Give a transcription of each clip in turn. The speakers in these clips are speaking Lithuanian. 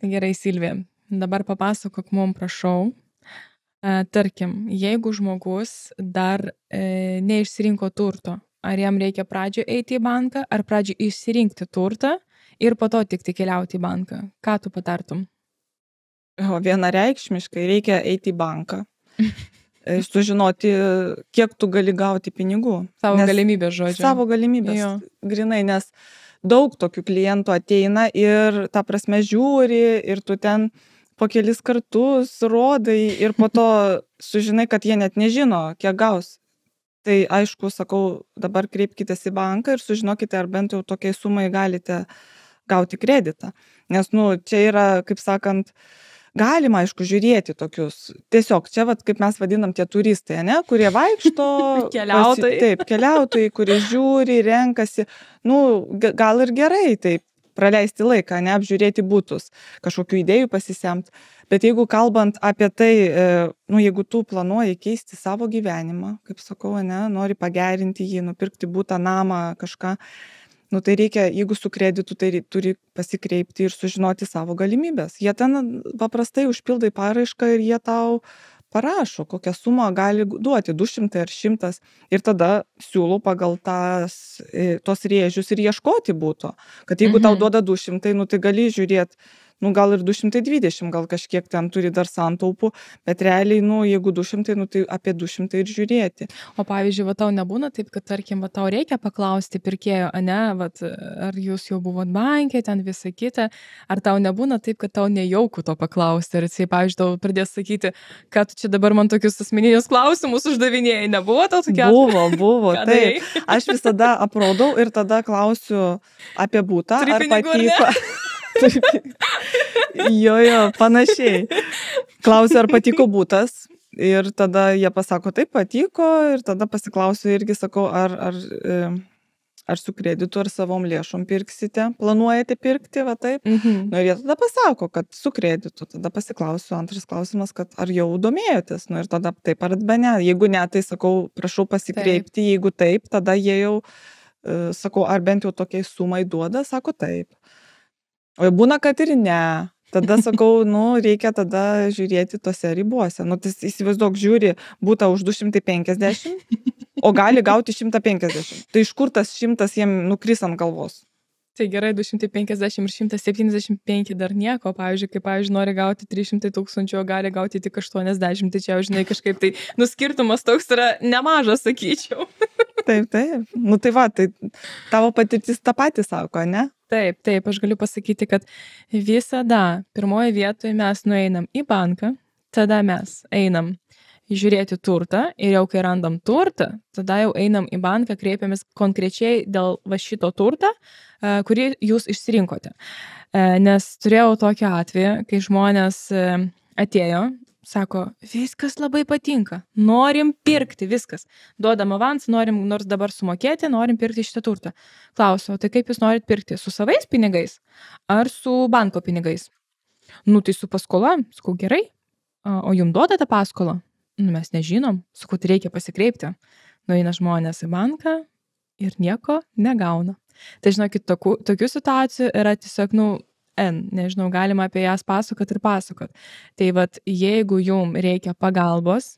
Gerai, Silvija, dabar papasakok mum, prašau. Tarkim, jeigu žmogus dar neišsirinko turto, ar jam reikia pradžio eiti į banką, ar pradžio išsirinkti turtą ir po to tik keliauti į banką? Ką tu patartum? Vienareikšmiškai reikia eiti į banką. Sužinoti, kiek tu gali gauti pinigų. Savo galimybės, žodžiu. Savo galimybės, Jo. grinai, nes daug tokių klientų ateina ir ta prasme žiūri ir tu ten po kelis kartus rodai ir po to sužinai, kad jie net nežino, kiek gaus. Tai aišku, sakau, dabar kreipkitės į banką ir sužinokite, ar bent jau tokiai sumai galite gauti kreditą. Nes, čia yra, kaip sakant, galima, aišku, žiūrėti tokius. Tiesiog čia, kaip mes vadinam, tie turistai, ne, kurie vaikšto. Keliautojai. Taip, keliautojai, kurie žiūri, renkasi. Gal ir gerai taip praleisti laiką, ne, apžiūrėti butus, kažkokių idėjų pasisemt. Bet jeigu kalbant apie tai, jeigu tu planuoji keisti savo gyvenimą, kaip sakau, ne, nori pagerinti jį, nupirkti butą, namą, kažką, tai reikia, jeigu su kreditu, tai turi pasikreipti ir sužinoti savo galimybės. Jie ten paprastai užpildai paraišką ir jie tau parašo, kokią sumą gali duoti, 200 ar 100. Ir tada siūlau pagal tos rėžius ir ieškoti būtų. Kad jeigu tau duoda 200, tai gali žiūrėti, gal ir 220, gal kažkiek ten turi dar santaupų, bet realiai, jeigu 200, tai apie 200 ir žiūrėti. O pavyzdžiui, tau nebūna taip, kad, tarkim, tau reikia paklausti pirkėjo, ane, ar jūs jau buvot bankė, ten visą kitą, ar tau nebūna taip, kad tau nejauku to paklausti, ar jisai, pavyzdžiui, tau pradės sakyti, kad čia dabar man tokius asmeninius klausimus uždavinėjai, nebuvo tau tokia? Buvo, taip. Aš visada aprodau ir tada klausiu apie butą, ar patiko. Jo, panašiai. Klausiu, ar patiko butas ir tada jie pasako, taip, patiko ir tada pasiklausiu irgi, sakau, ar su kreditu, ar savom lėšom pirksite, planuojate pirkti, va taip. Ir jie tada pasako, kad su kreditu, tada pasiklausiu, antras klausimas, kad ar jau domėjotės, ir tada taip ar be ne. Jeigu ne, tai sakau, prašau pasikreipti, jeigu taip, tada jie jau, sakau, ar bent jau tokiai sumai duoda, sako taip. O būna, kad ir ne. Tada sakau, reikia tada žiūrėti tose ribose. Tai įsivaizduok, žiūri būtą už 250, o gali gauti 150. Tai iš kur tas 100 jiem nukris ant galvos? Tai gerai, 250 ir 175 dar nieko. Pavyzdžiui, nori gauti 300 000, o gali gauti tik 80, tai čia, žinai, kažkaip tai skirtumas toks yra nemažas, sakyčiau. Taip. Tai va, tai tavo patirtis tą patį sako, ne? Taip, aš galiu pasakyti, kad visada pirmoje vietoje mes nueinam į banką, tada mes einam žiūrėti turtą ir jau kai randam turtą, tada jau einam į banką, kreipiamės konkrečiai dėl šito turtą, kurį jūs išsirinkote. Nes turėjau tokį atvejį, kai žmonės atėjo, sako, viskas labai patinka, norim pirkti, viskas. Duodam avansą, norim nors dabar sumokėti, norim pirkti šitą turtą. Klausiu, tai kaip jūs norit pirkti? Su savais pinigais ar su banko pinigais? Tai su paskola. Sakau, gerai. O jums duoda tą paskolą? Mes nežinom. Sakau, tai reikia pasikreipti. Nueina žmonės į banką ir nieko negauna. Tai žinokit, tokių situacijų yra tiesiog, nežinau, galima apie jas pasakot ir pasakot. Tai jeigu jums reikia pagalbos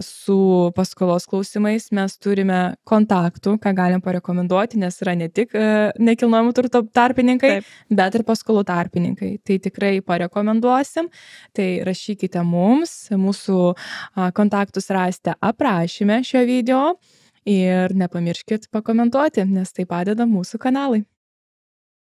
su paskolos klausimais, mes turime kontaktų, ką galim parekomenduoti, nes yra ne tik nekilnojamo turto tarpininkai, bet ir paskolų tarpininkai. Tai tikrai parekomenduosim. Tai rašykite mums, mūsų kontaktus rasite aprašyme šio video ir nepamirškit pakomentuoti, nes tai padeda mūsų kanalai.